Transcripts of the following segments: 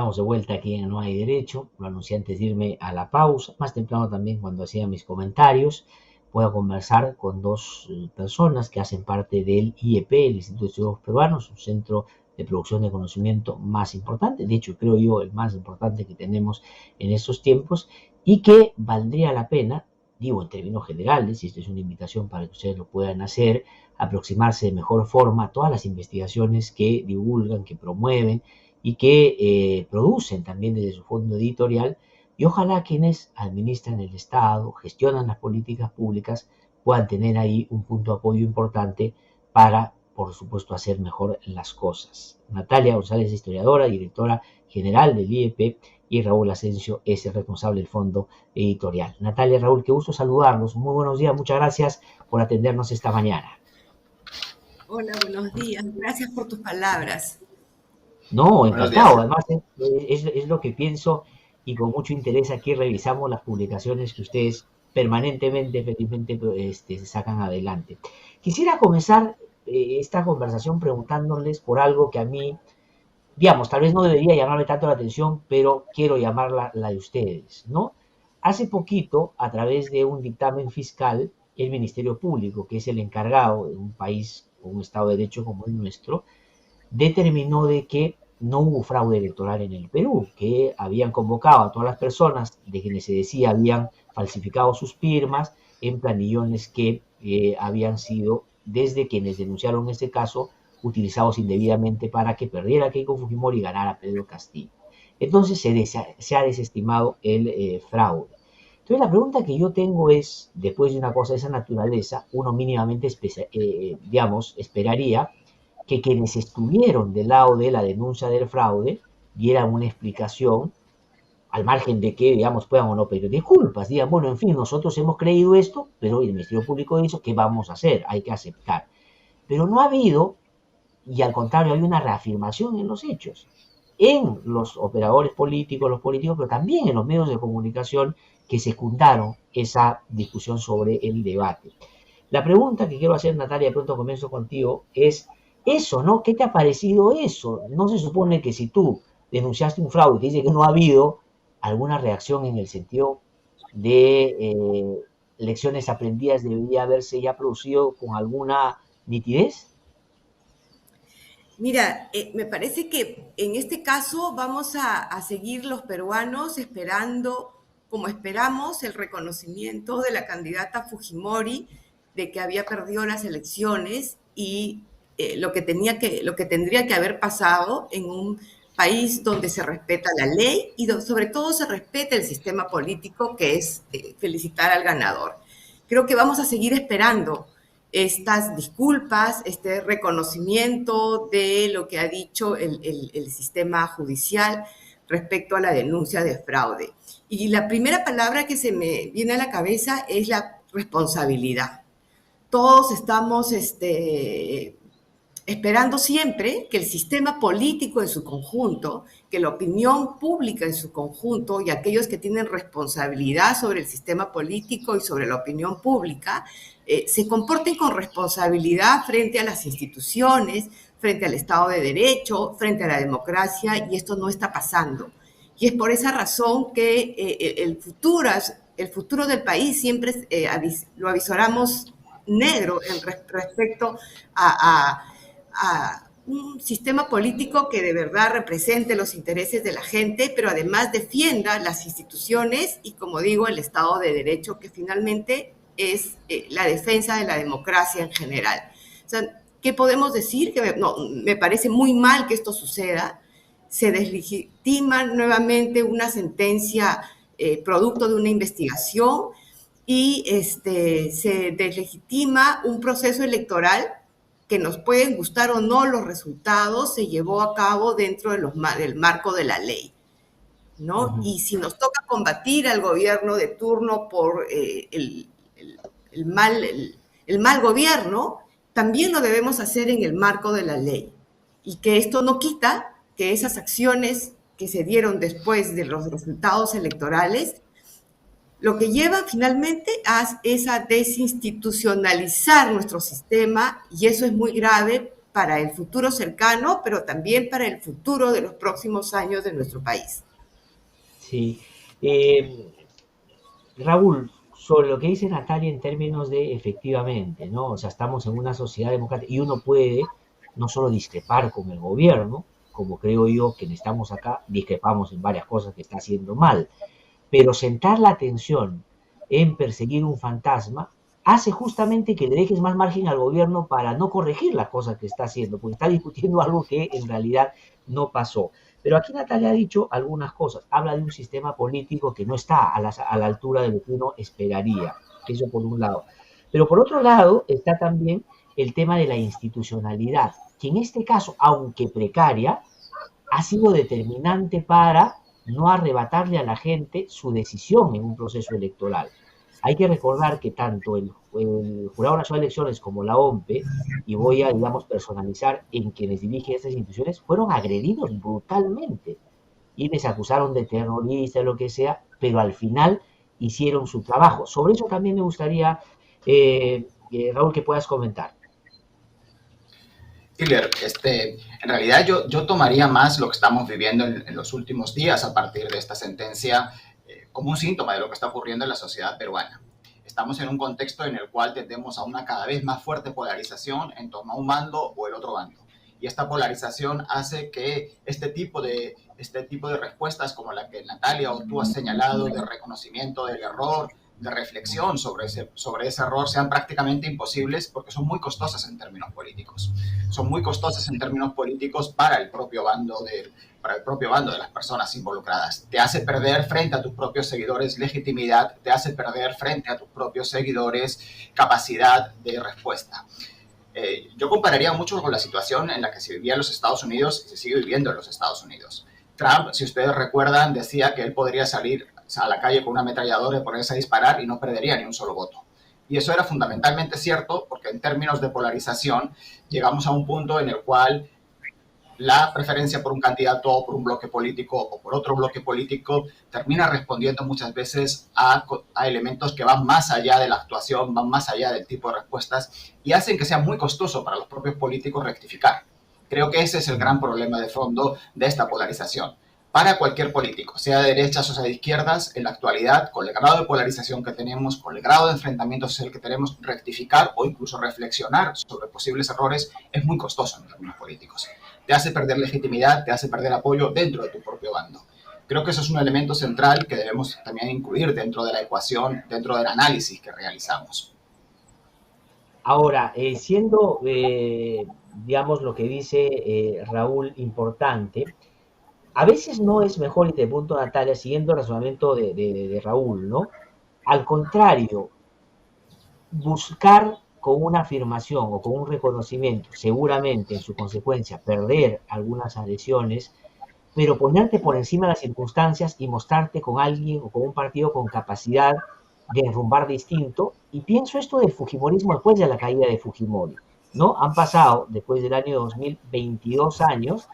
Estamos de vuelta aquí en No hay Derecho. Lo anuncié antes de irme a la pausa, más temprano también cuando hacía mis comentarios. Voy a conversar con dos personas que hacen parte del IEP, el Instituto de Estudios Peruanos, un centro de producción de conocimiento más importante, de hecho creo yo el más importante que tenemos en estos tiempos, y que valdría la pena, digo en términos generales, y esto es una invitación para que ustedes lo puedan hacer, aproximarse de mejor forma a todas las investigaciones que divulgan, que promueven, y que producen también desde su fondo editorial, y ojalá quienes administran el Estado, gestionan las políticas públicas, puedan tener ahí un punto de apoyo importante para, por supuesto, hacer mejor las cosas. Natalia González, historiadora, directora general del IEP, y Raúl Asensio es el responsable del fondo editorial. Natalia, Raúl, qué gusto saludarlos. Muy buenos días, muchas gracias por atendernos esta mañana. Hola, buenos días. Gracias por tus palabras. No, encantado. Además, es lo que pienso y con mucho interés aquí revisamos las publicaciones que ustedes permanentemente, felizmente, sacan adelante. Quisiera comenzar esta conversación preguntándoles por algo que a mí, digamos, tal vez no debería llamarme tanto la atención, pero quiero llamar la de ustedes, ¿no? Hace poquito, a través de un dictamen fiscal, el Ministerio Público, que es el encargado de un país con un Estado de Derecho como el nuestro, determinó de que no hubo fraude electoral en el Perú, que habían convocado a todas las personas de quienes se decía habían falsificado sus firmas en planillones que habían sido, desde quienes denunciaron este caso, utilizados indebidamente para que perdiera Keiko Fujimori y ganara Pedro Castillo. Entonces se ha desestimado el fraude. Entonces la pregunta que yo tengo es, después de una cosa de esa naturaleza, uno mínimamente, digamos, esperaría que quienes estuvieron del lado de la denuncia del fraude dieran una explicación, al margen de que, digamos, puedan o no pedir disculpas, digan, bueno, en fin, nosotros hemos creído esto, pero el Ministerio Público dice, ¿qué vamos a hacer? Hay que aceptar. Pero no ha habido, y al contrario, hay una reafirmación en los hechos, en los operadores políticos, los políticos, pero también en los medios de comunicación que secundaron esa discusión sobre el debate. La pregunta que quiero hacer, Natalia, de pronto comienzo contigo, es eso, ¿no? ¿Qué te ha parecido eso? ¿No se supone que si tú denunciaste un fraude y te dice que no ha habido alguna reacción en el sentido de lecciones aprendidas debería haberse ya producido con alguna nitidez? Mira, me parece que en este caso vamos a seguir los peruanos esperando, como esperamos, el reconocimiento de la candidata Fujimori de que había perdido las elecciones y lo que tendría que haber pasado en un país donde se respeta la ley y sobre todo se respeta el sistema político, que es felicitar al ganador. Creo que vamos a seguir esperando estas disculpas, este reconocimiento de lo que ha dicho el sistema judicial respecto a la denuncia de fraude. Y la primera palabra que se me viene a la cabeza es la responsabilidad. Todos estamos esperando siempre que el sistema político en su conjunto, que la opinión pública en su conjunto y aquellos que tienen responsabilidad sobre el sistema político y sobre la opinión pública se comporten con responsabilidad frente a las instituciones, frente al Estado de Derecho, frente a la democracia, y esto no está pasando. Y es por esa razón que el futuro del país siempre lo avisoramos negro respecto a un sistema político que de verdad represente los intereses de la gente, pero además defienda las instituciones y, como digo, el Estado de Derecho, que finalmente es la defensa de la democracia en general. O sea, ¿qué podemos decir? Que me parece muy mal que esto suceda. Se deslegitima nuevamente una sentencia producto de una investigación y se deslegitima un proceso electoral que nos pueden gustar o no los resultados, se llevó a cabo dentro del marco de la ley, ¿no? Y si nos toca combatir al gobierno de turno por el mal gobierno, también lo debemos hacer en el marco de la ley. Y que esto no quita que esas acciones que se dieron después de los resultados electorales lo que lleva finalmente es a desinstitucionalizar nuestro sistema, y eso es muy grave para el futuro cercano, pero también para el futuro de los próximos años de nuestro país. Sí. Raúl, sobre lo que dice Natalia en términos de efectivamente, ¿no? O sea, estamos en una sociedad democrática y uno puede no solo discrepar con el gobierno, como creo yo que estamos acá, discrepamos en varias cosas que está haciendo mal, pero sentar la atención en perseguir un fantasma hace justamente que le dejes más margen al gobierno para no corregir las cosas que está haciendo, porque está discutiendo algo que en realidad no pasó. Pero aquí Natalia ha dicho algunas cosas. Habla de un sistema político que no está a la altura de lo que uno esperaría. Eso por un lado. Pero por otro lado está también el tema de la institucionalidad, que en este caso, aunque precaria, ha sido determinante para no arrebatarle a la gente su decisión en un proceso electoral. Hay que recordar que tanto el Jurado Nacional de Elecciones como la OMPE, y voy a, digamos, personalizar en quienes dirigen estas instituciones, fueron agredidos brutalmente y les acusaron de terroristas, lo que sea, pero al final hicieron su trabajo. Sobre eso también me gustaría, Raúl, que puedas comentar. Tiller, en realidad yo tomaría más lo que estamos viviendo en los últimos días a partir de esta sentencia como un síntoma de lo que está ocurriendo en la sociedad peruana. Estamos en un contexto en el cual tendemos a una cada vez más fuerte polarización en torno a un bando o el otro bando. Y esta polarización hace que este tipo de respuestas como la que Natalia o tú has señalado, de reconocimiento del error, de reflexión sobre ese error, sean prácticamente imposibles porque son muy costosas en términos políticos. Son muy costosas en términos políticos para el propio bando de las personas involucradas. Te hace perder frente a tus propios seguidores legitimidad, te hace perder frente a tus propios seguidores capacidad de respuesta. Yo compararía mucho con la situación en la que se vivía en los Estados Unidos y se sigue viviendo en los Estados Unidos. Trump, si ustedes recuerdan, decía que él podría salir a la calle con una ametralladora y ponerse a disparar y no perdería ni un solo voto. Y eso era fundamentalmente cierto porque en términos de polarización llegamos a un punto en el cual la preferencia por un candidato o por un bloque político o por otro bloque político termina respondiendo muchas veces a elementos que van más allá de la actuación, van más allá del tipo de respuestas y hacen que sea muy costoso para los propios políticos rectificar. Creo que ese es el gran problema de fondo de esta polarización. Para cualquier político, sea de derechas o sea de izquierdas, en la actualidad, con el grado de polarización que tenemos, con el grado de enfrentamiento social que tenemos, rectificar o incluso reflexionar sobre posibles errores es muy costoso en términos políticos. Te hace perder legitimidad, te hace perder apoyo dentro de tu propio bando. Creo que eso es un elemento central que debemos también incluir dentro de la ecuación, dentro del análisis que realizamos. Ahora, siendo, digamos, lo que dice Raúl importante, a veces no es mejor, y te punto Natalia, siguiendo el razonamiento de Raúl, ¿no? Al contrario, buscar con una afirmación o con un reconocimiento, seguramente en su consecuencia perder algunas adhesiones, pero ponerte por encima de las circunstancias y mostrarte con alguien o con un partido con capacidad de enrumbar distinto. Y pienso esto del Fujimorismo después de la caída de Fujimori, ¿no? Han pasado, después del año 2000, 22 años,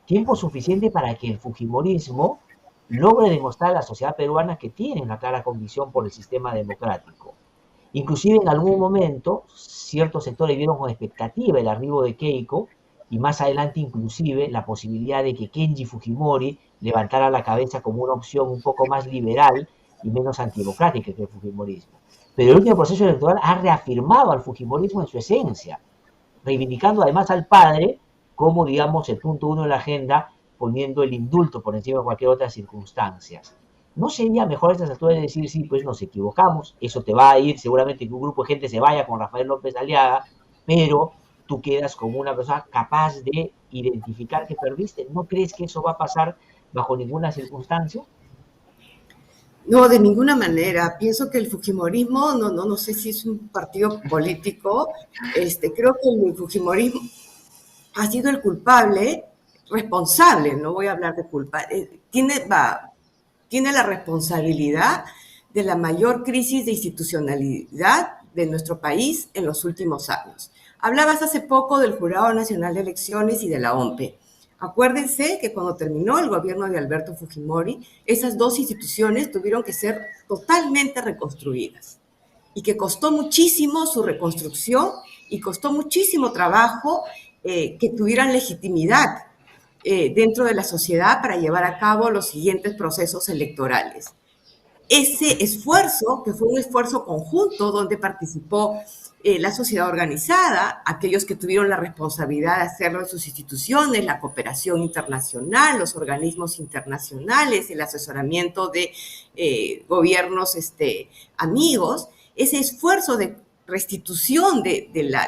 tiempo suficiente para que el Fujimorismo logre demostrar a la sociedad peruana que tiene una clara convicción por el sistema democrático. Inclusive en algún momento ciertos sectores vieron con expectativa el arribo de Keiko y más adelante inclusive la posibilidad de que Kenji Fujimori levantara la cabeza como una opción un poco más liberal y menos antidemocrática que el Fujimorismo. Pero el último proceso electoral ha reafirmado al Fujimorismo en su esencia, reivindicando además al padre como, digamos, el punto uno de la agenda, poniendo el indulto por encima de cualquier otra circunstancia. ¿No sería mejor a estas alturas decir, sí, pues nos equivocamos, eso te va a ir, seguramente que un grupo de gente se vaya con Rafael López Aliaga, pero tú quedas como una persona capaz de identificar que perdiste? ¿No crees que eso va a pasar bajo ninguna circunstancia? No, de ninguna manera. Pienso que el Fujimorismo, no sé si es un partido político, creo que el Fujimorismo ha sido el culpable, responsable, no voy a hablar de culpa, tiene la responsabilidad de la mayor crisis de institucionalidad de nuestro país en los últimos años. Hablabas hace poco del Jurado Nacional de Elecciones y de la OMPE. Acuérdense que cuando terminó el gobierno de Alberto Fujimori, esas dos instituciones tuvieron que ser totalmente reconstruidas y que costó muchísimo su reconstrucción y costó muchísimo trabajo que tuvieran legitimidad dentro de la sociedad para llevar a cabo los siguientes procesos electorales. Ese esfuerzo, que fue un esfuerzo conjunto donde participó la sociedad organizada, aquellos que tuvieron la responsabilidad de hacerlo en sus instituciones, la cooperación internacional, los organismos internacionales, el asesoramiento de gobiernos amigos, ese esfuerzo de restitución de la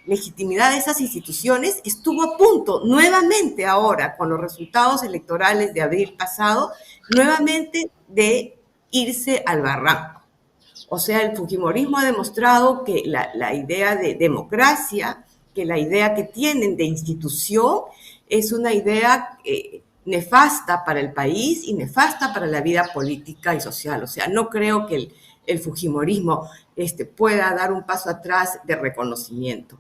legitimidad de esas instituciones estuvo a punto nuevamente ahora con los resultados electorales de abril pasado, nuevamente de irse al barranco. O sea, el fujimorismo ha demostrado que la idea de democracia, que la idea que tienen de institución es una idea nefasta para el país y nefasta para la vida política y social. O sea, no creo que el fujimorismo pueda dar un paso atrás de reconocimiento.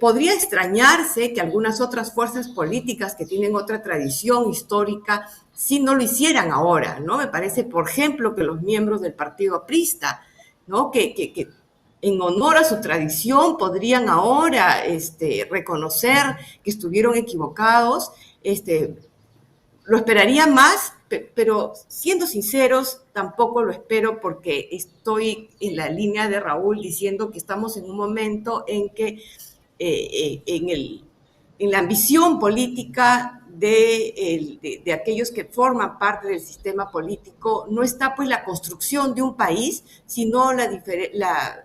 Podría extrañarse que algunas otras fuerzas políticas que tienen otra tradición histórica sí no lo hicieran ahora, ¿no? Me parece, por ejemplo, que los miembros del partido aprista, ¿no? Que en honor a su tradición podrían ahora reconocer que estuvieron equivocados. Lo esperaría más, pero siendo sinceros, tampoco lo espero porque estoy en la línea de Raúl diciendo que estamos en un momento en que en la ambición política de aquellos que forman parte del sistema político no está pues la construcción de un país, sino la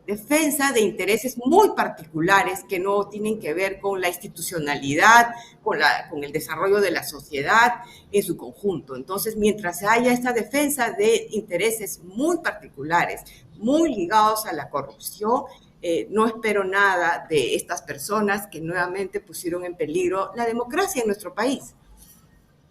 defensa de intereses muy particulares que no tienen que ver con la institucionalidad, con el desarrollo de la sociedad en su conjunto. Entonces, mientras haya esta defensa de intereses muy particulares, muy ligados a la corrupción, no espero nada de estas personas que nuevamente pusieron en peligro la democracia en nuestro país.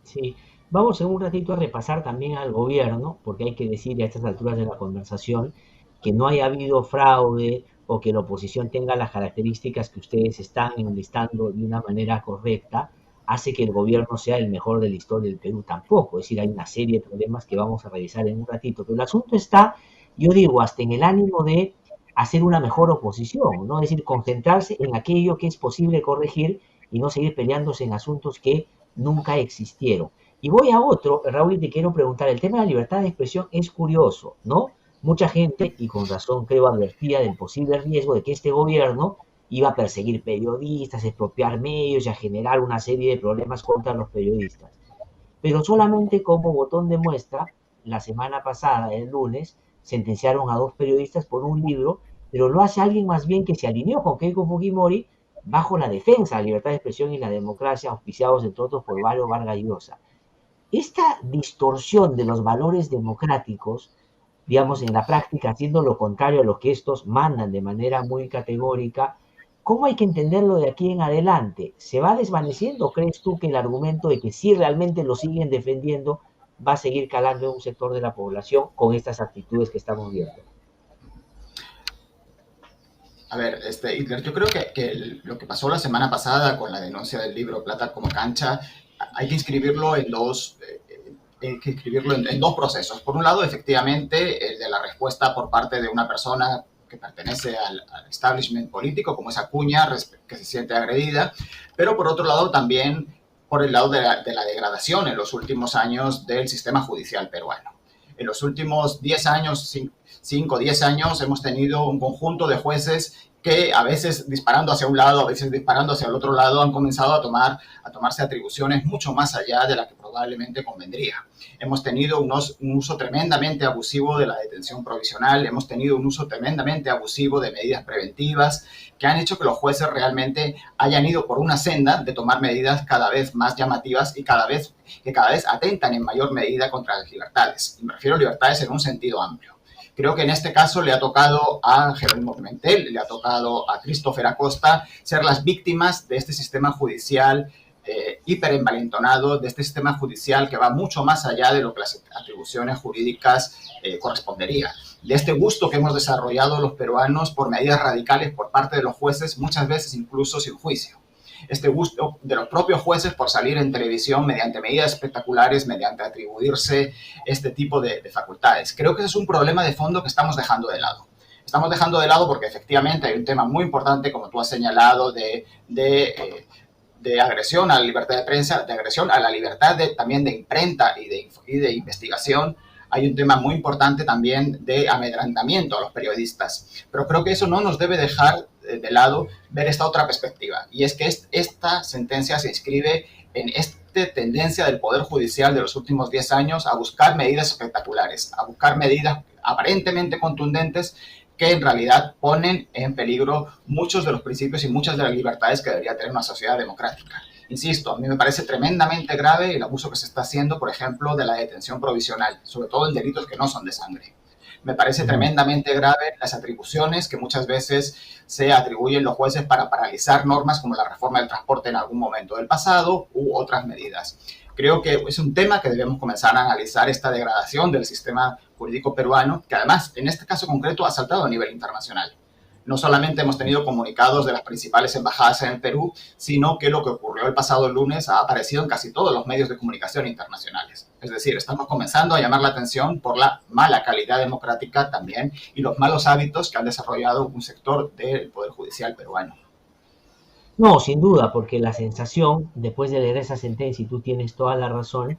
Sí, vamos en un ratito a repasar también al gobierno, porque hay que decir a estas alturas de la conversación que no haya habido fraude o que la oposición tenga las características que ustedes están enlistando de una manera correcta, hace que el gobierno sea el mejor de la historia del Perú tampoco. Es decir, hay una serie de problemas que vamos a revisar en un ratito, pero el asunto está, yo digo, hasta en el ánimo de hacer una mejor oposición, ¿no? Es decir, concentrarse en aquello que es posible corregir y no seguir peleándose en asuntos que nunca existieron. Y voy a otro, Raúl, y te quiero preguntar, el tema de la libertad de expresión es curioso, ¿no? Mucha gente, y con razón creo, advertía del posible riesgo de que este gobierno iba a perseguir periodistas, expropiar medios y a generar una serie de problemas contra los periodistas. Pero solamente como botón de muestra, la semana pasada, el lunes, sentenciaron a 2 periodistas por un libro, pero lo hace alguien más bien que se alineó con Keiko Fujimori bajo la defensa de la libertad de expresión y la democracia, auspiciados entre otros por Mario Vargas Llosa. Esta distorsión de los valores democráticos, digamos, en la práctica, haciendo lo contrario a lo que estos mandan de manera muy categórica, ¿cómo hay que entenderlo de aquí en adelante? ¿Se va desvaneciendo o crees tú que el argumento de que si realmente lo siguen defendiendo va a seguir calando en un sector de la población con estas actitudes que estamos viendo? A ver, Hitler, yo creo que lo que pasó la semana pasada con la denuncia del libro Plata como cancha, hay que inscribirlo en dos procesos. Por un lado, efectivamente, el de la respuesta por parte de una persona que pertenece al establishment político, como es Acuña, que se siente agredida, pero por otro lado también por el lado de la degradación en los últimos años del sistema judicial peruano. En los últimos 10 años, 5 o 10 años, hemos tenido un conjunto de jueces que a veces disparando hacia un lado, a veces disparando hacia el otro lado, han comenzado a tomarse atribuciones mucho más allá de la que probablemente convendría. Hemos tenido un uso tremendamente abusivo de la detención provisional, hemos tenido un uso tremendamente abusivo de medidas preventivas que han hecho que los jueces realmente hayan ido por una senda de tomar medidas cada vez más llamativas y que cada vez atentan en mayor medida contra las libertades. Y me refiero a libertades en un sentido amplio. Creo que en este caso le ha tocado a Jerónimo Pimentel, le ha tocado a Christopher Acosta ser las víctimas de este sistema judicial hiperenvalentonado, de este sistema judicial que va mucho más allá de lo que las atribuciones jurídicas corresponderían. De este gusto que hemos desarrollado los peruanos por medidas radicales por parte de los jueces, muchas veces incluso sin juicio. Este gusto de los propios jueces por salir en televisión mediante medidas espectaculares, mediante atribuirse este tipo de facultades. Creo que ese es un problema de fondo que estamos dejando de lado. estamos dejando de lado porque efectivamente hay un tema muy importante, como tú has señalado, de agresión a la libertad de prensa, de agresión a la libertad también de imprenta y de investigación. Hay un tema muy importante también de amedrentamiento a los periodistas. Pero creo que eso no nos debe dejar de lado ver esta otra perspectiva. Y es que esta sentencia se inscribe en esta tendencia del Poder Judicial de los últimos 10 años a buscar medidas espectaculares, a buscar medidas aparentemente contundentes que en realidad ponen en peligro muchos de los principios y muchas de las libertades que debería tener una sociedad democrática. Insisto, a mí me parece tremendamente grave el abuso que se está haciendo, por ejemplo, de la detención provisional, sobre todo en delitos que no son de sangre. Me parece tremendamente grave las atribuciones que muchas veces se atribuyen los jueces para paralizar normas como la reforma del transporte en algún momento del pasado u otras medidas. Creo que es un tema que debemos comenzar a analizar, esta degradación del sistema jurídico peruano, que además, en este caso concreto, ha saltado a nivel internacional. No solamente hemos tenido comunicados de las principales embajadas en el Perú, sino que lo que ocurrió el pasado lunes ha aparecido en casi todos los medios de comunicación internacionales. Es decir, estamos comenzando a llamar la atención por la mala calidad democrática también y los malos hábitos que han desarrollado un sector del Poder Judicial peruano. No, sin duda, porque la sensación, después de leer esa sentencia, y tú tienes toda la razón,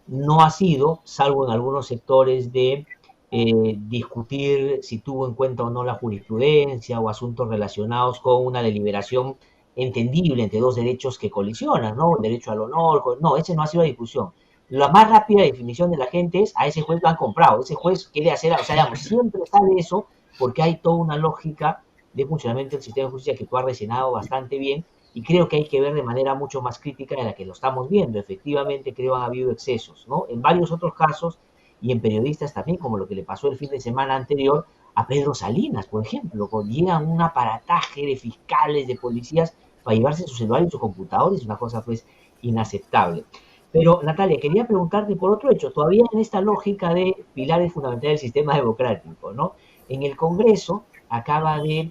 no ha sido, salvo en algunos sectores, de discutir si tuvo en cuenta o no la jurisprudencia o asuntos relacionados con una deliberación entendible entre dos derechos que colisionan, ¿no? El derecho al honor, no, ese no ha sido la discusión. La más rápida definición de la gente es: a ese juez lo han comprado, ese juez quiere hacer, o sea, digamos, siempre sale eso porque hay toda una lógica de funcionamiento del sistema de justicia que tú has reseñado bastante bien, y creo que hay que ver de manera mucho más crítica de la que lo estamos viendo. Efectivamente, creo que han habido excesos, ¿no? En varios otros casos, y en periodistas también, como lo que le pasó el fin de semana anterior a Pedro Salinas, por ejemplo, cuando llegan un aparataje de fiscales, de policías, para llevarse sus celulares y sus computadores, una cosa pues inaceptable. Pero, Natalia, quería preguntarte por otro hecho, todavía en esta lógica de pilares fundamentales del sistema democrático, ¿no? En el Congreso acaba de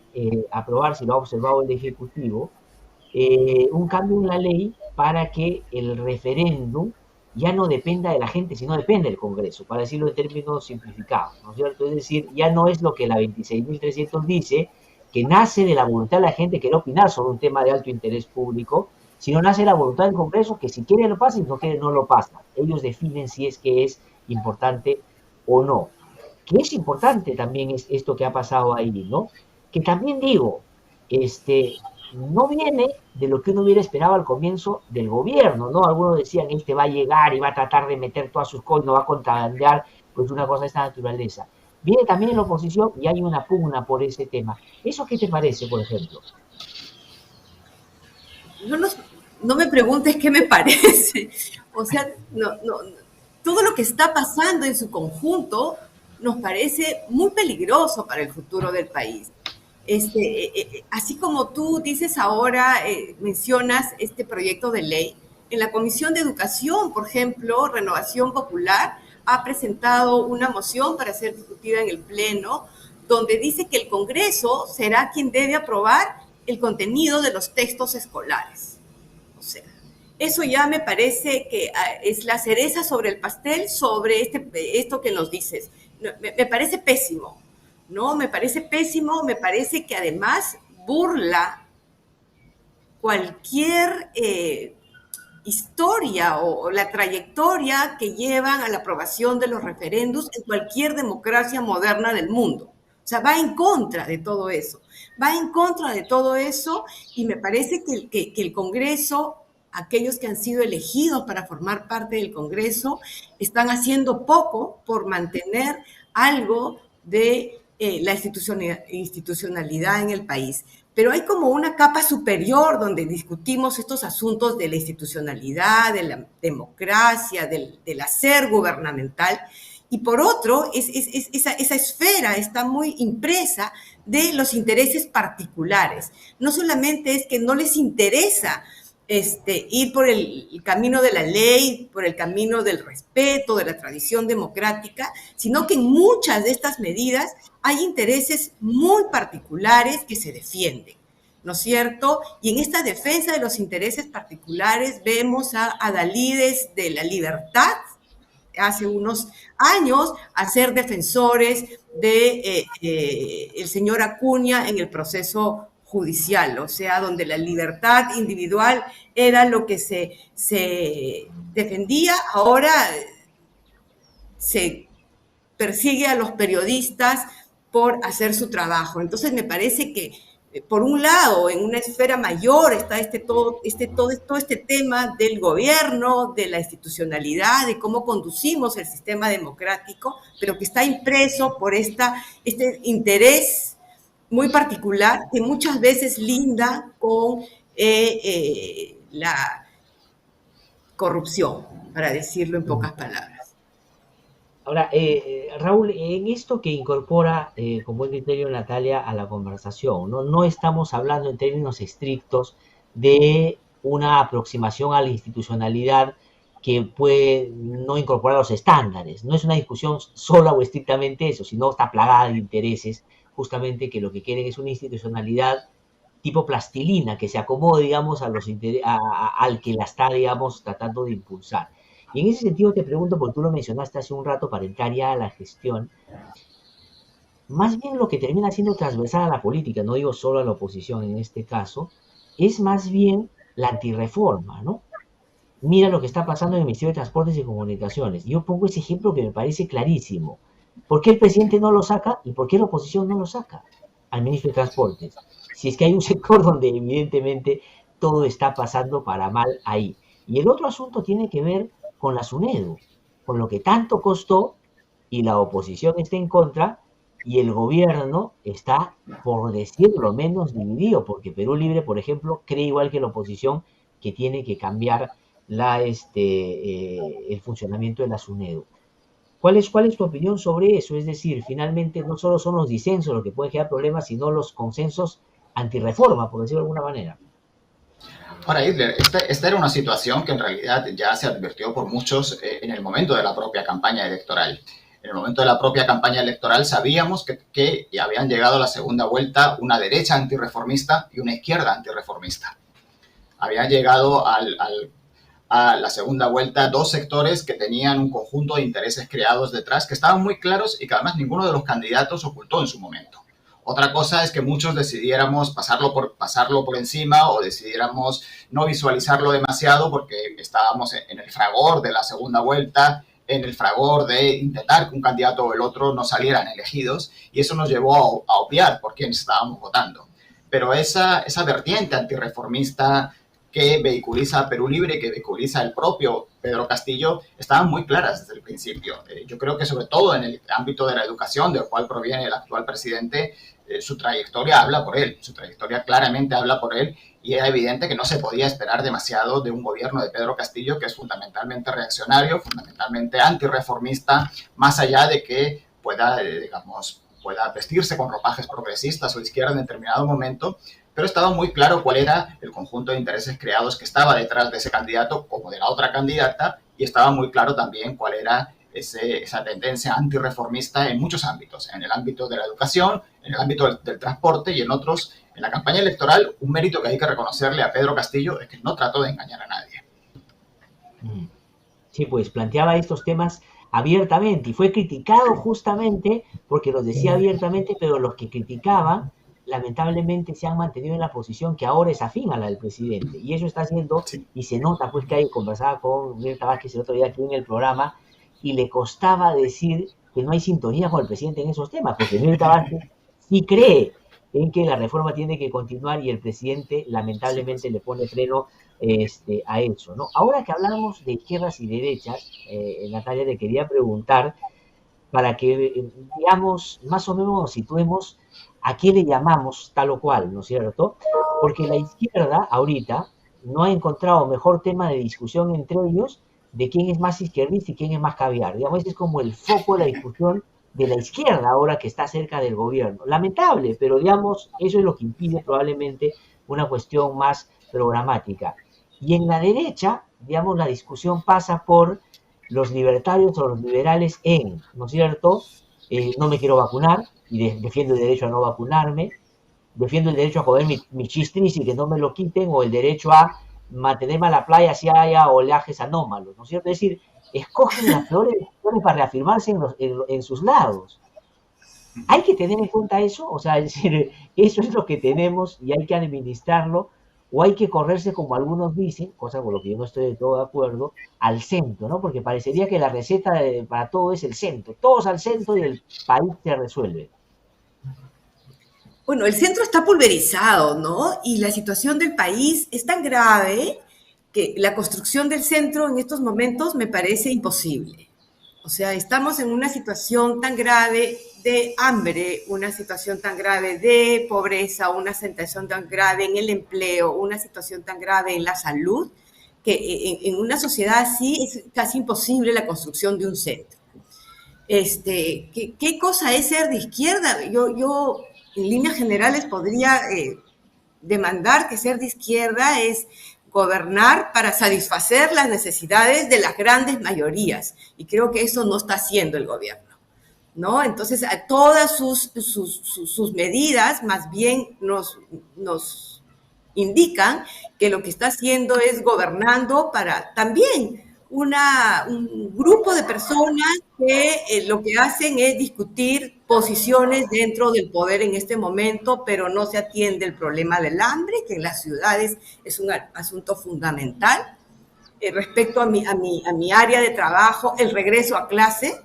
aprobar, si lo ha observado el Ejecutivo, un cambio en la ley para que el referéndum ya no dependa de la gente, sino depende del Congreso, para decirlo en términos simplificados, ¿no es cierto? Es decir, ya no es lo que la 26.300 dice, que nace de la voluntad de la gente que quiere opinar sobre un tema de alto interés público, sino nace de la voluntad del Congreso, que si quiere lo pasa y si no quiere no lo pasa. Ellos definen si es que es importante o no. Que es importante también es esto que ha pasado ahí, ¿no? Que también digo, no viene de lo que uno hubiera esperado al comienzo del gobierno, ¿no? Algunos decían, va a llegar y va a tratar de meter todas sus cosas, no va a contrabandear, pues una cosa de esta naturaleza. Viene también en la oposición y hay una pugna por ese tema. ¿Eso qué te parece, por ejemplo? No me preguntes qué me parece. O sea, todo lo que está pasando en su conjunto nos parece muy peligroso para el futuro del país. Así como tú dices ahora, mencionas este proyecto de ley, en la Comisión de Educación, por ejemplo, Renovación Popular ha presentado una moción para ser discutida en el Pleno, donde dice que el Congreso será quien debe aprobar el contenido de los textos escolares. O sea, eso ya me parece que es la cereza sobre el pastel sobre esto que nos dices. Me parece pésimo. No, me parece pésimo, me parece que además burla cualquier historia o la trayectoria que llevan a la aprobación de los referéndums en cualquier democracia moderna del mundo. O sea, va en contra de todo eso. Va en contra de todo eso y me parece que el Congreso, aquellos que han sido elegidos para formar parte del Congreso, están haciendo poco por mantener algo de la institucionalidad en el país. Pero hay como una capa superior donde discutimos estos asuntos de la institucionalidad, de la democracia, del hacer gubernamental. Y por otro, esa esfera está muy impresa de los intereses particulares. No solamente es que no les interesa ir por el camino de la ley, por el camino del respeto, de la tradición democrática, sino que en muchas de estas medidas hay intereses muy particulares que se defienden, ¿no es cierto? Y en esta defensa de los intereses particulares vemos a adalides de la libertad, hace unos años a ser defensores de el señor Acuña en el proceso judicial, o sea, donde la libertad individual era lo que se defendía, ahora se persigue a los periodistas por hacer su trabajo. Entonces me parece que, por un lado, en una esfera mayor está todo este tema del gobierno, de la institucionalidad, de cómo conducimos el sistema democrático, pero que está impreso por este interés muy particular que muchas veces linda con la corrupción, para decirlo en pocas palabras. Ahora, Raúl, en esto que incorpora con buen criterio Natalia a la conversación, no estamos hablando en términos estrictos de una aproximación a la institucionalidad que puede no incorporar los estándares. No es una discusión sola o estrictamente eso, sino está plagada de intereses, justamente que lo que quieren es una institucionalidad tipo plastilina, que se acomode, digamos, al que la está, digamos, tratando de impulsar. Y en ese sentido te pregunto, porque tú lo mencionaste hace un rato para entrar ya a la gestión, más bien lo que termina siendo transversal a la política, no digo solo a la oposición en este caso, es más bien la antirreforma, ¿no? Mira lo que está pasando en el Ministerio de Transportes y Comunicaciones. Yo pongo ese ejemplo que me parece clarísimo. ¿Por qué el presidente no lo saca y por qué la oposición no lo saca al ministro de Transportes? Si es que hay un sector donde evidentemente todo está pasando para mal ahí. Y el otro asunto tiene que ver con la SUNEDU, con lo que tanto costó y la oposición está en contra y el gobierno está, por decirlo menos, dividido, porque Perú Libre, por ejemplo, cree igual que la oposición que tiene que cambiar el funcionamiento de la SUNEDU. ¿Cuál es tu opinión sobre eso? Es decir, finalmente no solo son los disensos los que pueden crear problemas, sino los consensos antirreforma, por decirlo de alguna manera. Ahora, Hitler, esta era una situación que en realidad ya se advirtió por muchos en el momento de la propia campaña electoral. En el momento de la propia campaña electoral sabíamos que ya habían llegado a la segunda vuelta una derecha antirreformista y una izquierda antirreformista. Habían llegado a la segunda vuelta dos sectores que tenían un conjunto de intereses creados detrás que estaban muy claros y que además ninguno de los candidatos ocultó en su momento. Otra cosa es que muchos decidiéramos pasarlo por encima o decidiéramos no visualizarlo demasiado porque estábamos en el fragor de la segunda vuelta, en el fragor de intentar que un candidato o el otro no salieran elegidos, y eso nos llevó a obviar por quién estábamos votando. Pero esa vertiente antirreformista que vehiculiza Perú Libre, que vehiculiza el propio Pedro Castillo, estaban muy claras desde el principio. Yo creo que sobre todo en el ámbito de la educación, del cual proviene el actual presidente, su trayectoria habla por él, su trayectoria claramente habla por él, y era evidente que no se podía esperar demasiado de un gobierno de Pedro Castillo que es fundamentalmente reaccionario, fundamentalmente antirreformista, más allá de que pueda vestirse con ropajes progresistas o de izquierda en determinado momento, pero estaba muy claro cuál era el conjunto de intereses creados que estaba detrás de ese candidato como de la otra candidata, y estaba muy claro también cuál era esa tendencia antirreformista en muchos ámbitos, en el ámbito de la educación, en el ámbito del transporte y en otros. En la campaña electoral, un mérito que hay que reconocerle a Pedro Castillo es que no trató de engañar a nadie. Sí, pues planteaba estos temas abiertamente y fue criticado justamente porque los decía abiertamente, pero los que criticaban lamentablemente se han mantenido en la posición que ahora es afín a la del presidente, y eso está haciendo, y se nota pues que conversaba con Mirta Vázquez el otro día aquí en el programa, y le costaba decir que no hay sintonía con el presidente en esos temas, porque Mirta Vázquez sí cree en que la reforma tiene que continuar y el presidente lamentablemente le pone freno a eso, ¿no? Ahora que hablamos de izquierdas y derechas, Natalia, te quería preguntar para que, digamos, más o menos nos situemos a qué le llamamos tal o cual, ¿no es cierto? Porque la izquierda ahorita no ha encontrado mejor tema de discusión entre ellos de quién es más izquierdista y quién es más caviar. Digamos, este es como el foco de la discusión de la izquierda ahora que está cerca del gobierno. Lamentable, pero digamos, eso es lo que impide probablemente una cuestión más programática. Y en la derecha, digamos, la discusión pasa por los libertarios o los liberales ¿no es cierto? No me quiero vacunar y defiendo el derecho a no vacunarme, defiendo el derecho a comer mi chistris y que no me lo quiten, o el derecho a mantener a la playa si haya oleajes anómalos, ¿no es cierto? Es decir, escogen las peores decisiones para reafirmarse en sus lados. Hay que tener en cuenta eso, o sea, es decir, eso es lo que tenemos y hay que administrarlo, o hay que correrse, como algunos dicen, cosa con lo que yo no estoy de todo de acuerdo, al centro, ¿no? Porque parecería que la receta para todo es el centro, todos al centro y el país se resuelve. Bueno, el centro está pulverizado, ¿no? Y la situación del país es tan grave que la construcción del centro en estos momentos me parece imposible. O sea, estamos en una situación tan grave de hambre, una situación tan grave de pobreza, una situación tan grave en el empleo, una situación tan grave en la salud, que en una sociedad así es casi imposible la construcción de un centro. ¿Qué cosa es ser de izquierda? Yo en líneas generales podría demandar que ser de izquierda es gobernar para satisfacer las necesidades de las grandes mayorías. Y creo que eso no está haciendo el gobierno, ¿no? Entonces, a todas sus medidas más bien nos indican que lo que está haciendo es gobernando para también un grupo de personas que lo que hacen es discutir posiciones dentro del poder en este momento, pero no se atiende el problema del hambre, que en las ciudades es un asunto fundamental. Respecto a mi área de trabajo, el regreso a clase.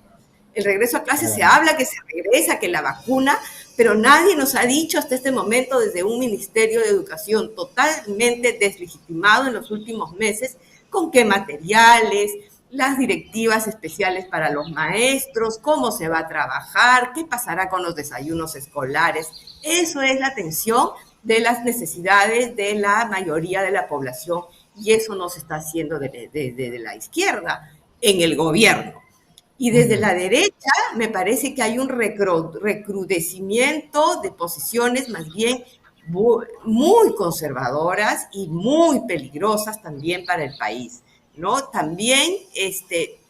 El regreso a clase se habla que se regresa, que la vacuna, pero nadie nos ha dicho hasta este momento desde un Ministerio de Educación totalmente deslegitimado en los últimos meses, con qué materiales, las directivas especiales para los maestros, cómo se va a trabajar, qué pasará con los desayunos escolares. Eso es la atención de las necesidades de la mayoría de la población y eso no se está haciendo desde la izquierda en el gobierno. Y desde la derecha me parece que hay un recrudecimiento de posiciones más bien muy conservadoras y muy peligrosas también para el país, ¿no? También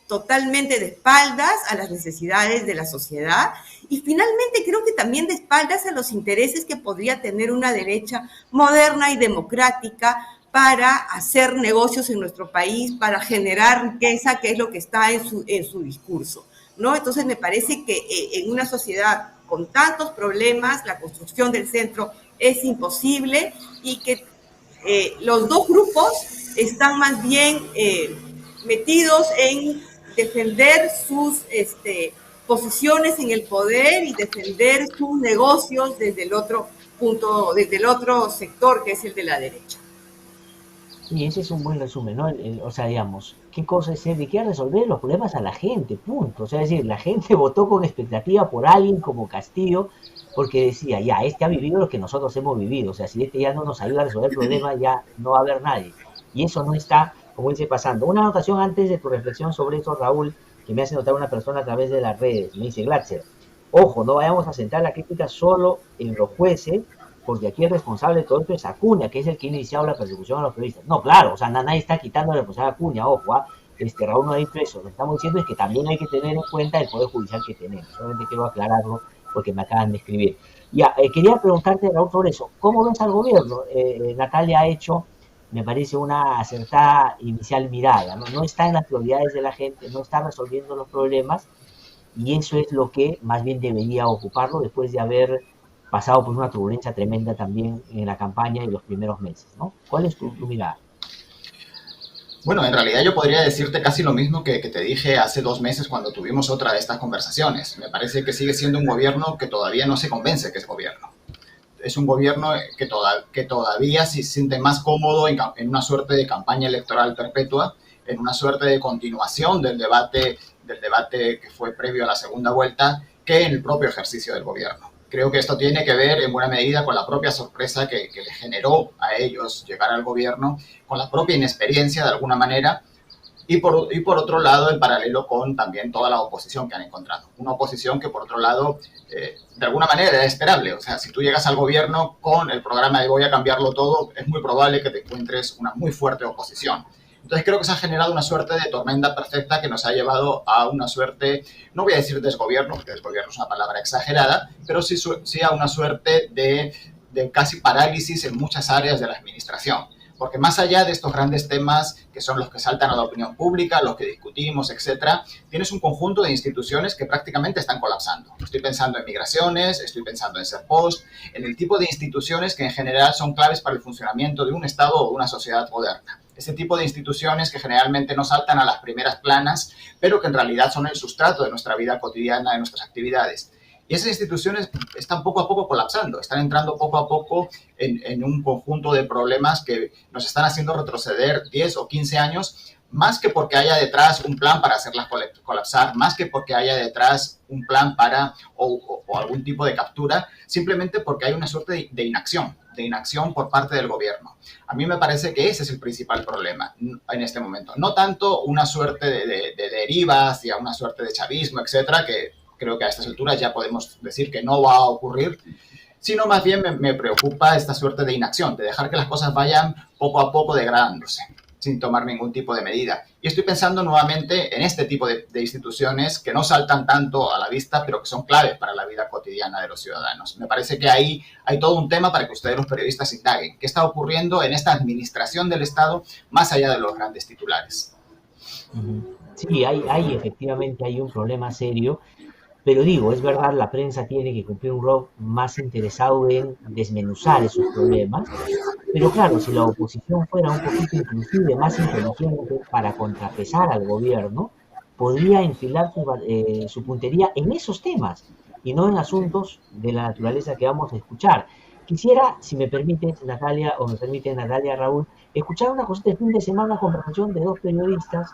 totalmente de espaldas a las necesidades de la sociedad y finalmente creo que también de espaldas a los intereses que podría tener una derecha moderna y democrática para hacer negocios en nuestro país, para generar riqueza, que es lo que está en su discurso, ¿no? Entonces me parece que en una sociedad con tantos problemas, la construcción del centro es imposible y que los dos grupos están más bien metidos en defender sus posiciones en el poder y defender sus negocios desde el otro punto, desde el otro sector que es el de la derecha. Y ese es un buen resumen, ¿no? O sea, digamos, ¿qué cosa es ser de izquierda? Resolver los problemas a la gente, punto. O sea, es decir, la gente votó con expectativa por alguien como Castillo, porque decía, ya, este ha vivido lo que nosotros hemos vivido. O sea, si este ya no nos ayuda a resolver el problema, ya no va a haber nadie. Y eso no está, como dice, pasando. Una anotación antes de tu reflexión sobre eso, Raúl, que me hace notar una persona a través de las redes. Me dice, Glatzer, ojo, no vayamos a centrar la crítica solo en los jueces, porque aquí el responsable de todo esto es Acuña, que es el que ha iniciado la persecución a los periodistas. No, claro, o sea, nadie está quitando la responsabilidad a Acuña, ojo, Raúl no ha dicho eso. Lo que estamos diciendo es que también hay que tener en cuenta el Poder Judicial que tenemos. Solamente quiero aclararlo porque me acaban de escribir. Ya, quería preguntarte, Raúl, sobre eso. ¿Cómo ves al gobierno? Natalia ha hecho, me parece, una acertada inicial mirada, ¿no? No está en las prioridades de la gente, no está resolviendo los problemas, y eso es lo que más bien debería ocuparlo después de haber pasado por una turbulencia tremenda también en la campaña y los primeros meses, ¿no? ¿Cuál es tu mirada? Bueno, en realidad yo podría decirte casi lo mismo que te dije hace 2 meses cuando tuvimos otra de estas conversaciones. Me parece que sigue siendo un gobierno que todavía no se convence que es gobierno. Es un gobierno que todavía se siente más cómodo en una suerte de campaña electoral perpetua, en una suerte de continuación del debate que fue previo a la segunda vuelta, que en el propio ejercicio del gobierno. Creo que esto tiene que ver en buena medida con la propia sorpresa que le generó a ellos llegar al gobierno, con la propia inexperiencia de alguna manera, y por otro lado, en paralelo con también toda la oposición que han encontrado. Una oposición que, por otro lado, de alguna manera era esperable. O sea, si tú llegas al gobierno con el programa de voy a cambiarlo todo, es muy probable que te encuentres una muy fuerte oposición. Entonces creo que se ha generado una suerte de tormenta perfecta que nos ha llevado a una suerte, no voy a decir desgobierno, porque desgobierno es una palabra exagerada, pero sí a una suerte de casi parálisis en muchas áreas de la administración. Porque más allá de estos grandes temas que son los que saltan a la opinión pública, los que discutimos, etcétera, tienes un conjunto de instituciones que prácticamente están colapsando. Estoy pensando en migraciones, estoy pensando en Serpost, en el tipo de instituciones que en general son claves para el funcionamiento de un Estado o una sociedad moderna. Ese tipo de instituciones que generalmente no saltan a las primeras planas, pero que en realidad son el sustrato de nuestra vida cotidiana, de nuestras actividades. Y esas instituciones están poco a poco colapsando, están entrando poco a poco en un conjunto de problemas que nos están haciendo retroceder 10 o 15 años, más que porque haya detrás un plan para hacerlas colapsar, más que porque haya detrás un plan para o algún tipo de captura, simplemente porque hay una suerte de inacción por parte del gobierno. A mí me parece que ese es el principal problema en este momento. No tanto una suerte de deriva hacia una suerte de chavismo, etcétera, que creo que a estas alturas ya podemos decir que no va a ocurrir, sino más bien me preocupa esta suerte de inacción, de dejar que las cosas vayan poco a poco degradándose, sin tomar ningún tipo de medida. Y estoy pensando nuevamente en este tipo de instituciones que no saltan tanto a la vista, pero que son claves para la vida cotidiana de los ciudadanos. Me parece que ahí hay todo un tema para que ustedes, los periodistas, indaguen. ¿Qué está ocurriendo en esta administración del Estado más allá de los grandes titulares? Sí, efectivamente hay un problema serio. Pero digo, es verdad, la prensa tiene que cumplir un rol más interesado en desmenuzar esos problemas. Pero claro, si la oposición fuera un poquito inclusive más inteligente para contrapesar al gobierno, podría enfilar su puntería en esos temas y no en asuntos de la naturaleza que vamos a escuchar. Quisiera, si me permite Natalia, o me permite Natalia, Raúl, escuchar una cosita de fin de semana, una conversación de dos periodistas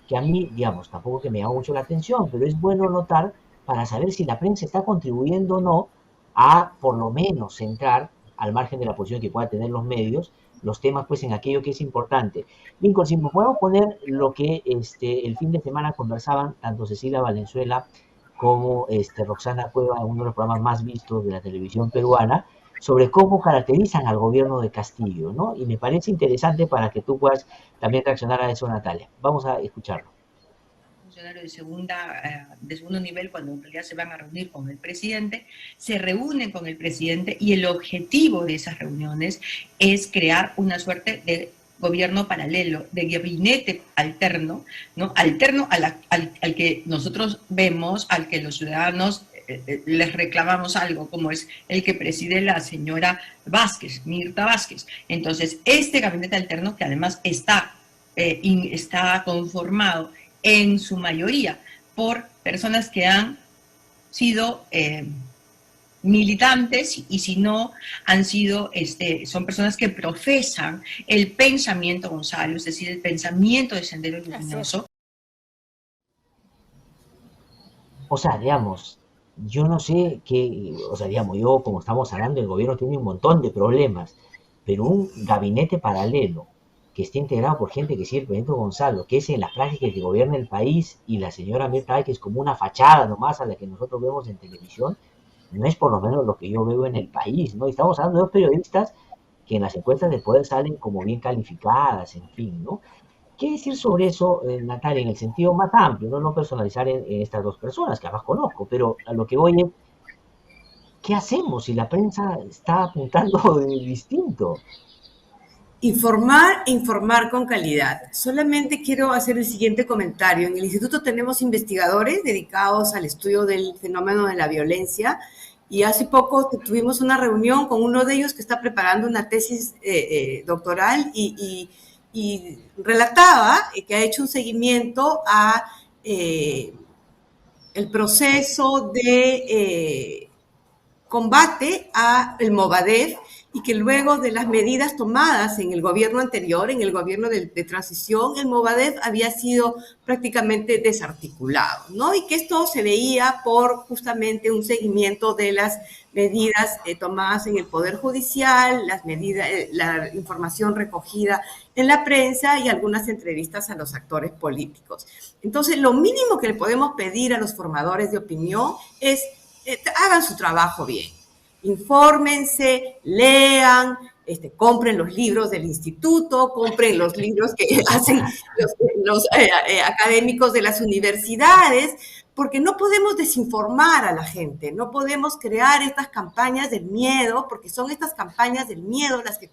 que a mí, digamos, tampoco que me llama mucho la atención, pero es bueno notar para saber si la prensa está contribuyendo o no a, por lo menos, centrar, al margen de la posición que puedan tener los medios, los temas pues en aquello que es importante. Lincoln, si me puedo poner lo que el fin de semana conversaban tanto Cecilia Valenzuela como Roxana Cueva en uno de los programas más vistos de la televisión peruana, sobre cómo caracterizan al gobierno de Castillo, ¿no? Y me parece interesante para que tú puedas también reaccionar a eso, Natalia. Vamos a escucharlo. De segundo nivel, cuando en realidad se van a reunir con el presidente, se reúnen con el presidente y el objetivo de esas reuniones es crear una suerte de gobierno paralelo, de gabinete alterno, ¿no? Alterno al que nosotros vemos, al que los ciudadanos les reclamamos algo, como es el que preside la señora Vázquez, Mirta Vázquez. Entonces, este gabinete alterno, que además está conformado en su mayoría por personas que han sido militantes y si no han sido, son personas que profesan el pensamiento Gonzalo, es decir, el pensamiento de Sendero Luminoso. O sea, digamos, yo no sé qué, o sea, digamos, yo como estamos hablando, el gobierno tiene un montón de problemas, pero un gabinete paralelo que esté integrado por gente que sigue el presidente Gonzalo, que es en la práctica el que gobierna el país, y la señora Mirta, que es como una fachada nomás a la que nosotros vemos en televisión, no es por lo menos lo que yo veo en el país, ¿no? Y estamos hablando de dos periodistas que en las encuestas de poder salen como bien calificadas, en fin, ¿no? ¿Qué decir sobre eso, Natalia, en el sentido más amplio, no personalizar en estas dos personas, que además conozco, pero a lo que voy es, ¿qué hacemos si la prensa está apuntando distinto? Informar con calidad. Solamente quiero hacer el siguiente comentario. En el instituto tenemos investigadores dedicados al estudio del fenómeno de la violencia y hace poco tuvimos una reunión con uno de ellos que está preparando una tesis doctoral y relataba que ha hecho un seguimiento a el proceso de combate al Movadef y que luego de las medidas tomadas en el gobierno anterior, en el gobierno de transición, el Movadef había sido prácticamente desarticulado, ¿no? Y que esto se veía por justamente un seguimiento de las medidas tomadas en el Poder Judicial, las medidas, la información recogida en la prensa y algunas entrevistas a los actores políticos. Entonces, lo mínimo que le podemos pedir a los formadores de opinión es hagan su trabajo bien. Infórmense, lean, compren los libros del instituto, compren los libros que hacen los académicos de las universidades, porque no podemos desinformar a la gente, no podemos crear estas campañas del miedo, porque son estas campañas del miedo las que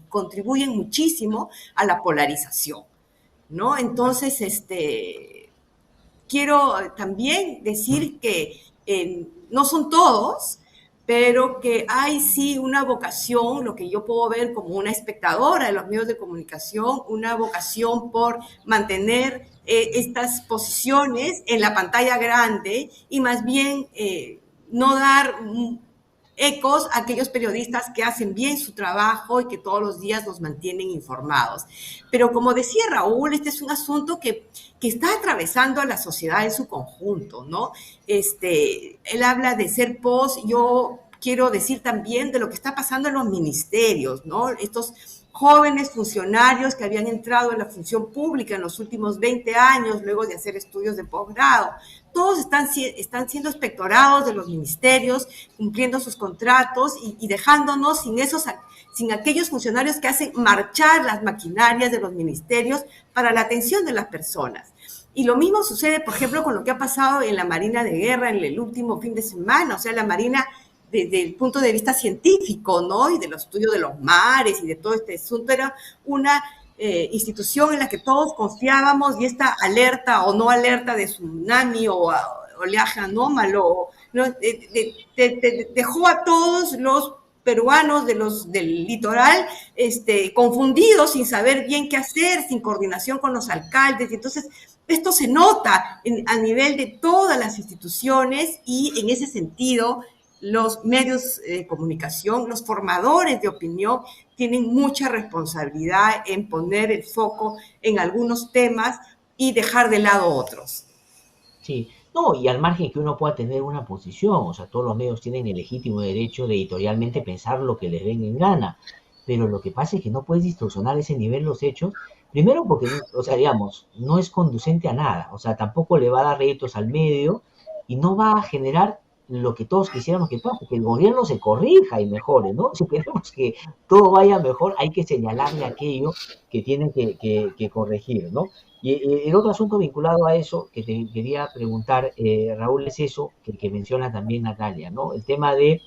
contribuyen muchísimo a la polarización, ¿no? Entonces, quiero también decir que no son todos, pero que hay sí una vocación, lo que yo puedo ver como una espectadora de los medios de comunicación, una vocación por mantener estas posiciones en la pantalla grande y más bien no dar ecos a aquellos periodistas que hacen bien su trabajo y que todos los días nos mantienen informados. Pero como decía Raúl, este es un asunto que está atravesando a la sociedad en su conjunto, ¿no? Él habla de ser post, yo quiero decir también de lo que está pasando en los ministerios, ¿no? Estos jóvenes funcionarios que habían entrado en la función pública en los últimos 20 años, luego de hacer estudios de posgrado, todos están siendo expectorados de los ministerios, cumpliendo sus contratos y dejándonos sin aquellos funcionarios que hacen marchar las maquinarias de los ministerios para la atención de las personas. Y lo mismo sucede, por ejemplo, con lo que ha pasado en la Marina de Guerra en el último fin de semana, o sea, la Marina desde el punto de vista científico, ¿no? Y de los estudios de los mares y de todo este asunto, era una institución en la que todos confiábamos y esta alerta o no alerta de tsunami o oleaje anómalo, ¿no? Dejó a todos los peruanos del litoral confundidos, sin saber bien qué hacer, sin coordinación con los alcaldes. Y entonces, esto se nota a nivel de todas las instituciones y en ese sentido, los medios de comunicación, los formadores de opinión tienen mucha responsabilidad en poner el foco en algunos temas y dejar de lado otros. Sí, no, y al margen que uno pueda tener una posición, o sea, todos los medios tienen el legítimo derecho de editorialmente pensar lo que les venga en gana, pero lo que pasa es que no puedes distorsionar a ese nivel los hechos, primero porque, o sea, digamos, no es conducente a nada, o sea, tampoco le va a dar réditos al medio y no va a generar lo que todos quisiéramos que pase, que el gobierno se corrija y mejore, ¿no? Si queremos que todo vaya mejor, hay que señalarle aquello que tienen que corregir, ¿no? Y el otro asunto vinculado a eso que te quería preguntar, Raúl, es eso que menciona también Natalia, ¿no? El tema de,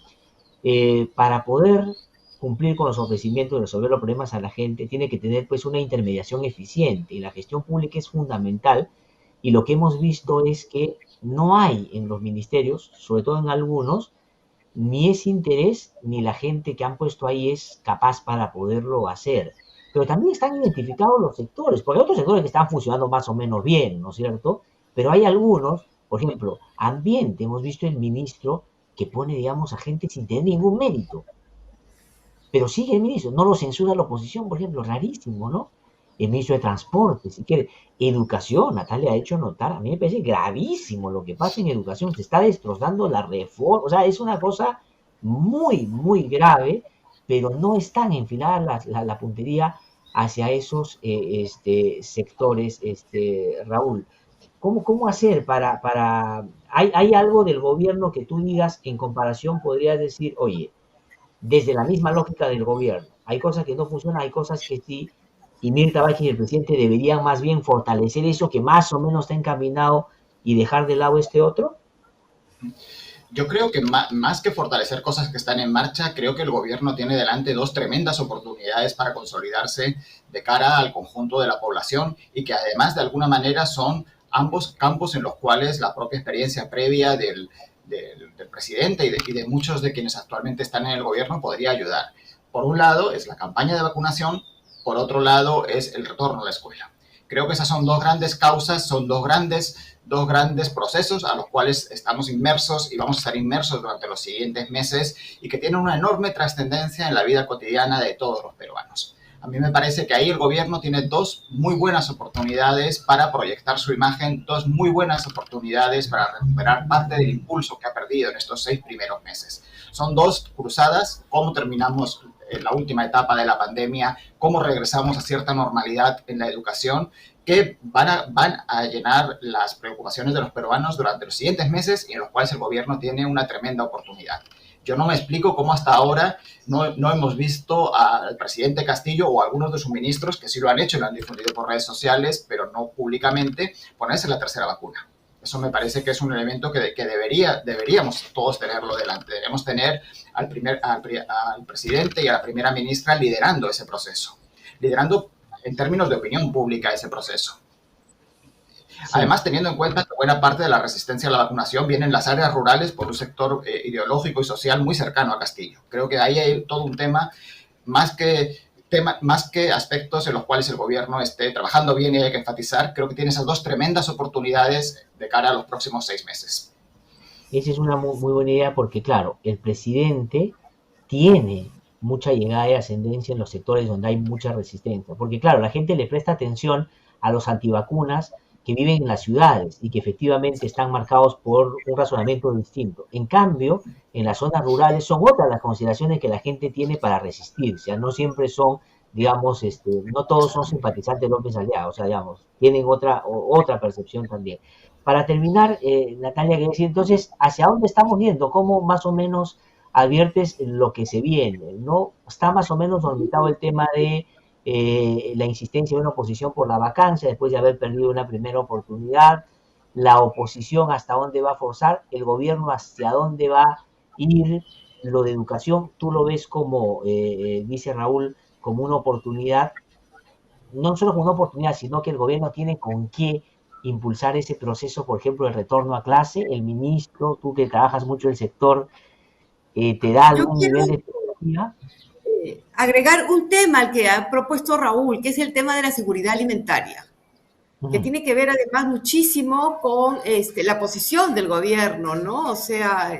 para poder cumplir con los ofrecimientos y resolver los problemas a la gente, tiene que tener pues una intermediación eficiente y la gestión pública es fundamental y lo que hemos visto es que no hay en los ministerios, sobre todo en algunos, ni ese interés ni la gente que han puesto ahí es capaz para poderlo hacer. Pero también están identificados los sectores, porque hay otros sectores que están funcionando más o menos bien, ¿no es cierto? Pero hay algunos, por ejemplo, ambiente, hemos visto el ministro que pone, digamos, a gente sin tener ningún mérito. Pero sigue el ministro, no lo censura la oposición, por ejemplo, rarísimo, ¿no? El ministro de Transporte, si quiere. Educación, Natalia ha hecho notar, a mí me parece gravísimo lo que pasa en educación, se está destrozando la reforma, o sea, es una cosa muy, muy grave, pero no están enfiladas la puntería hacia esos sectores, Raúl. ¿Cómo hacer ¿Hay algo del gobierno que tú digas, en comparación podrías decir, oye, desde la misma lógica del gobierno, hay cosas que no funcionan, hay cosas que sí, y Mirta Vázquez y el presidente deberían más bien fortalecer eso que más o menos está encaminado y dejar de lado este otro? Yo creo que más que fortalecer cosas que están en marcha, creo que el gobierno tiene delante dos tremendas oportunidades para consolidarse de cara al conjunto de la población y que además de alguna manera son ambos campos en los cuales la propia experiencia previa del presidente y de muchos de quienes actualmente están en el gobierno podría ayudar. Por un lado es la campaña de vacunación, por otro lado es el retorno a la escuela. Creo que esas son dos grandes causas, son dos grandes procesos a los cuales estamos inmersos y vamos a estar inmersos durante los siguientes meses y que tienen una enorme trascendencia en la vida cotidiana de todos los peruanos. A mí me parece que ahí el gobierno tiene dos muy buenas oportunidades para proyectar su imagen, dos muy buenas oportunidades para recuperar parte del impulso que ha perdido en estos 6 primeros meses. Son dos cruzadas, cómo terminamos la última etapa de la pandemia, cómo regresamos a cierta normalidad en la educación, que van a llenar las preocupaciones de los peruanos durante los siguientes meses y en los cuales el gobierno tiene una tremenda oportunidad. Yo no me explico cómo hasta ahora no hemos visto al presidente Castillo o a algunos de sus ministros, que sí lo han hecho y lo han difundido por redes sociales, pero no públicamente, ponerse la tercera vacuna. Eso me parece que es un elemento que deberíamos todos tenerlo delante. Debemos tener al presidente y a la primera ministra liderando ese proceso, liderando en términos de opinión pública ese proceso. Sí. Además, teniendo en cuenta que buena parte de la resistencia a la vacunación viene en las áreas rurales por un sector ideológico y social muy cercano a Castillo. Creo que ahí hay todo un tema más que aspectos en los cuales el gobierno esté trabajando bien y hay que enfatizar. Creo que tiene esas dos tremendas oportunidades de cara a los próximos 6 meses. Esa es una muy buena idea porque, claro, el presidente tiene mucha llegada y ascendencia en los sectores donde hay mucha resistencia. Porque, claro, la gente le presta atención a los antivacunas que viven en las ciudades y que efectivamente están marcados por un razonamiento distinto. En cambio, en las zonas rurales son otras las consideraciones que la gente tiene para resistir. O sea, no siempre son, digamos, no todos son simpatizantes de López Aliaga, o sea, digamos, tienen otra percepción también. Para terminar, Natalia, quería decir, entonces, ¿hacia dónde estamos yendo? ¿Cómo más o menos adviertes lo que se viene? ¿No? Está más o menos dormitado el tema de la insistencia de una oposición por la vacancia después de haber perdido una primera oportunidad, la oposición hasta dónde va a forzar, el gobierno hacia dónde va a ir, lo de educación, tú lo ves como, dice Raúl, como una oportunidad, no solo como una oportunidad, sino que el gobierno tiene con qué impulsar ese proceso, por ejemplo, el retorno a clase, el ministro, tú que trabajas mucho en el sector, ¿te da algún nivel de expectativa? Agregar un tema al que ha propuesto Raúl, que es el tema de la seguridad alimentaria, que tiene que ver además muchísimo con la posición del gobierno, ¿no? O sea,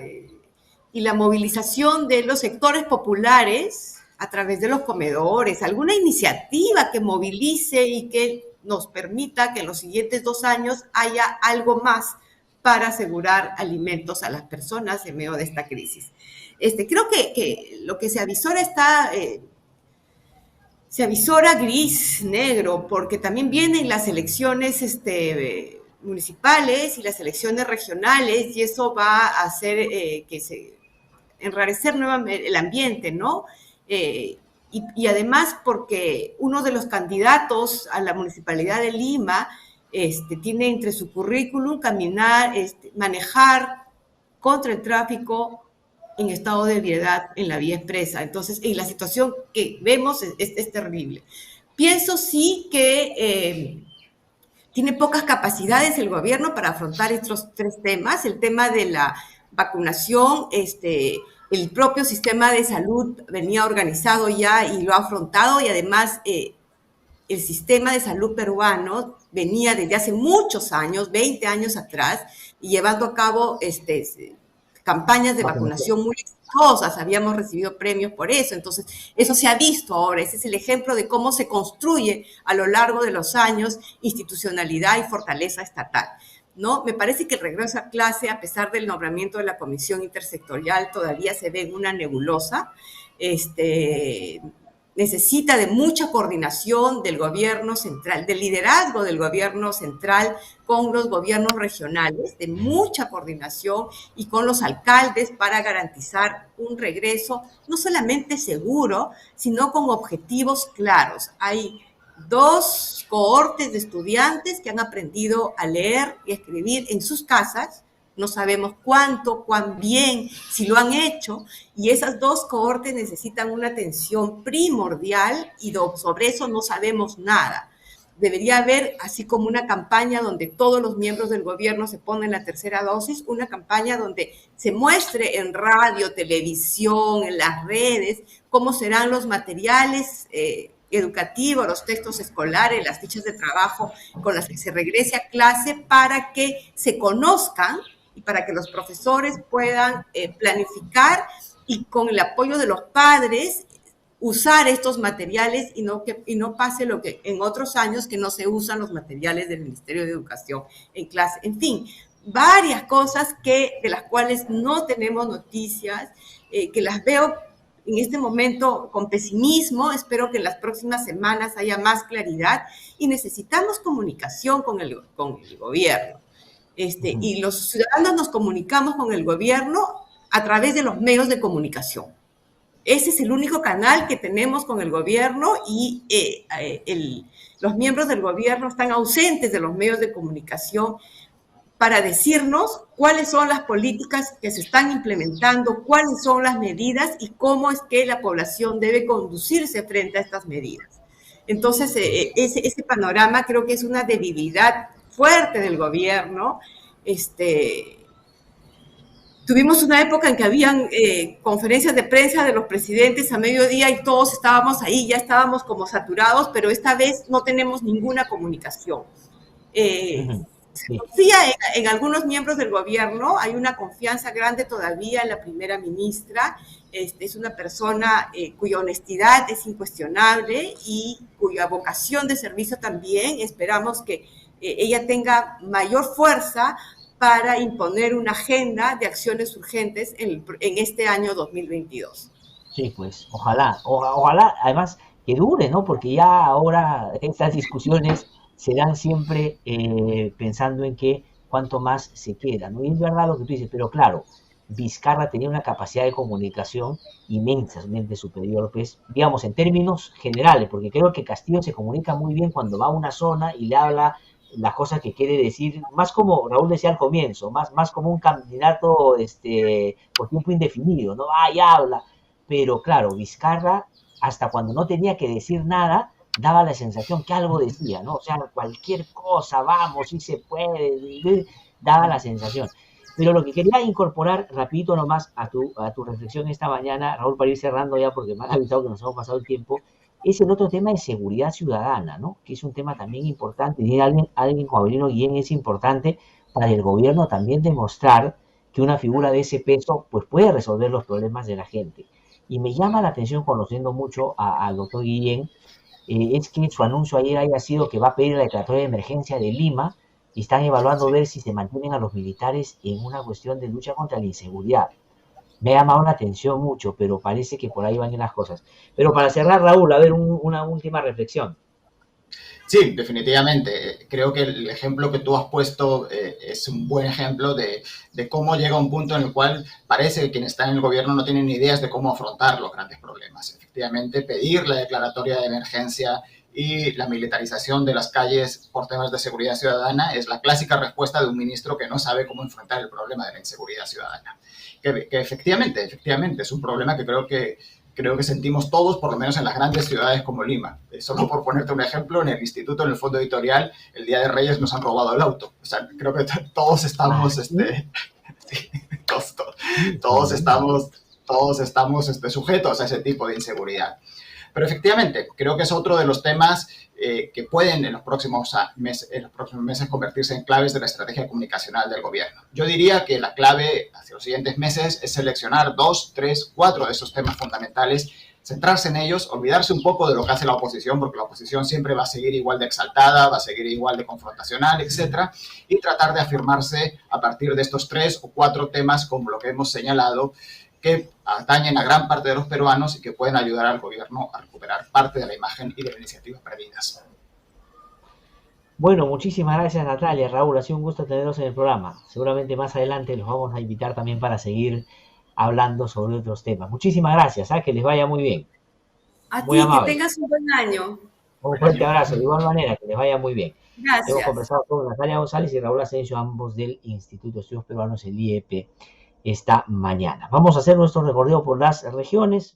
y la movilización de los sectores populares a través de los comedores, alguna iniciativa que movilice y que nos permita que en los siguientes 2 años haya algo más para asegurar alimentos a las personas en medio de esta crisis. Creo que lo que se avisora se avisora gris, negro, porque también vienen las elecciones municipales y las elecciones regionales, y eso va a hacer que se enrarecer nuevamente el ambiente, ¿no? Y además porque uno de los candidatos a la Municipalidad de Lima tiene entre su currículum manejar contra el tráfico en estado de ebriedad en la vía expresa. Entonces, y la situación que vemos es terrible. Pienso sí que tiene pocas capacidades el gobierno para afrontar estos 3 temas. El tema de la vacunación, el propio sistema de salud venía organizado ya y lo ha afrontado, y además el sistema de salud peruano venía desde hace muchos años, 20 años atrás, y llevando a cabo campañas de vacunación muy exitosas, habíamos recibido premios por eso. Entonces eso se ha visto ahora, ese es el ejemplo de cómo se construye a lo largo de los años institucionalidad y fortaleza estatal, ¿no? Me parece que el regreso a clase, a pesar del nombramiento de la comisión intersectorial, todavía se ve en una nebulosa. Necesita de mucha coordinación del gobierno central, del liderazgo del gobierno central con los gobiernos regionales, de mucha coordinación y con los alcaldes para garantizar un regreso no solamente seguro, sino con objetivos claros. Hay 2 cohortes de estudiantes que han aprendido a leer y escribir en sus casas. No sabemos cuánto, cuán bien, si lo han hecho, y esas 2 cohortes necesitan una atención primordial y sobre eso no sabemos nada. Debería haber, así como una campaña donde todos los miembros del gobierno se ponen la tercera dosis, una campaña donde se muestre en radio, televisión, en las redes, cómo serán los materiales educativos, los textos escolares, las fichas de trabajo con las que se regrese a clase, para que se conozcan y para que los profesores puedan planificar y con el apoyo de los padres usar estos materiales y no pase lo que en otros años, que no se usan los materiales del Ministerio de Educación en clase. En fin, varias cosas de las cuales no tenemos noticias, que las veo en este momento con pesimismo. Espero que en las próximas semanas haya más claridad y necesitamos comunicación con el gobierno. Y los ciudadanos nos comunicamos con el gobierno a través de los medios de comunicación. Ese es el único canal que tenemos con el gobierno y los miembros del gobierno están ausentes de los medios de comunicación para decirnos cuáles son las políticas que se están implementando, cuáles son las medidas y cómo es que la población debe conducirse frente a estas medidas. Entonces, ese panorama creo que es una debilidad fuerte del gobierno. Tuvimos una época en que habían conferencias de prensa de los presidentes a mediodía y todos estábamos ahí, ya estábamos como saturados, pero esta vez no tenemos ninguna comunicación. Se confía en algunos miembros del gobierno, hay una confianza grande todavía en la primera ministra, es una persona cuya honestidad es incuestionable y cuya vocación de servicio también. Esperamos que ella tenga mayor fuerza para imponer una agenda de acciones urgentes en este año 2022. Sí, pues, ojalá, además que dure, ¿no? Porque ya ahora estas discusiones se dan siempre pensando en que cuánto más se queda, ¿no? Y es verdad lo que tú dices, pero claro, Vizcarra tenía una capacidad de comunicación inmensamente superior, pues, digamos, en términos generales, porque creo que Castillo se comunica muy bien cuando va a una zona y le habla las cosas que quiere decir, más como Raúl decía al comienzo, más como un candidato por tiempo indefinido, ¿no? Ya habla. Pero claro, Vizcarra, hasta cuando no tenía que decir nada, daba la sensación que algo decía, ¿no? O sea, cualquier cosa, vamos, si se puede, daba la sensación. Pero lo que quería incorporar rapidito nomás a tu reflexión esta mañana, Raúl, para ir cerrando ya, porque me han avisado que nos hemos pasado el tiempo, es el otro tema de seguridad ciudadana, ¿no? Que es un tema también importante. Y alguien como Avelino Guillén es importante para el gobierno también demostrar que una figura de ese peso pues puede resolver los problemas de la gente. Y me llama la atención, conociendo mucho al doctor Guillén, es que su anuncio ayer haya sido que va a pedir la declaratoria de emergencia de Lima y están evaluando ver si se mantienen a los militares en una cuestión de lucha contra la inseguridad. Me ha llamado la atención mucho, pero parece que por ahí van las cosas. Pero para cerrar, Raúl, a ver, una última reflexión. Sí, definitivamente. Creo que el ejemplo que tú has puesto es un buen ejemplo de cómo llega un punto en el cual parece que quienes están en el gobierno no tienen ideas de cómo afrontar los grandes problemas. Efectivamente, pedir la declaratoria de emergencia y la militarización de las calles por temas de seguridad ciudadana es la clásica respuesta de un ministro que no sabe cómo enfrentar el problema de la inseguridad ciudadana. Que efectivamente es un problema que creo que sentimos todos, por lo menos en las grandes ciudades como Lima. Solo por ponerte un ejemplo, en el instituto, en el fondo editorial, el Día de Reyes nos han robado el auto. O sea, creo que todos estamos, todos estamos sujetos a ese tipo de inseguridad. Pero efectivamente, creo que es otro de los temas que pueden en los próximos meses convertirse en claves de la estrategia comunicacional del gobierno. Yo diría que la clave hacia los siguientes meses es seleccionar 2, 3, 4 de esos temas fundamentales, centrarse en ellos, olvidarse un poco de lo que hace la oposición, porque la oposición siempre va a seguir igual de exaltada, va a seguir igual de confrontacional, etcétera, y tratar de afirmarse a partir de estos 3 o 4 temas, como lo que hemos señalado, que atañen a gran parte de los peruanos y que pueden ayudar al gobierno a recuperar parte de la imagen y de las iniciativas perdidas. Bueno, muchísimas gracias, Natalia. Raúl, ha sido un gusto tenerlos en el programa. Seguramente más adelante los vamos a invitar también para seguir hablando sobre otros temas. Muchísimas gracias, que les vaya muy bien. A ti, que tengas un buen año. Un fuerte abrazo, de igual manera, que les vaya muy bien. Gracias. Hemos conversado con Natalia González y Raúl Asensio, ambos del Instituto de Estudios Peruanos, el IEP, esta mañana. Vamos a hacer nuestro recorrido por las regiones.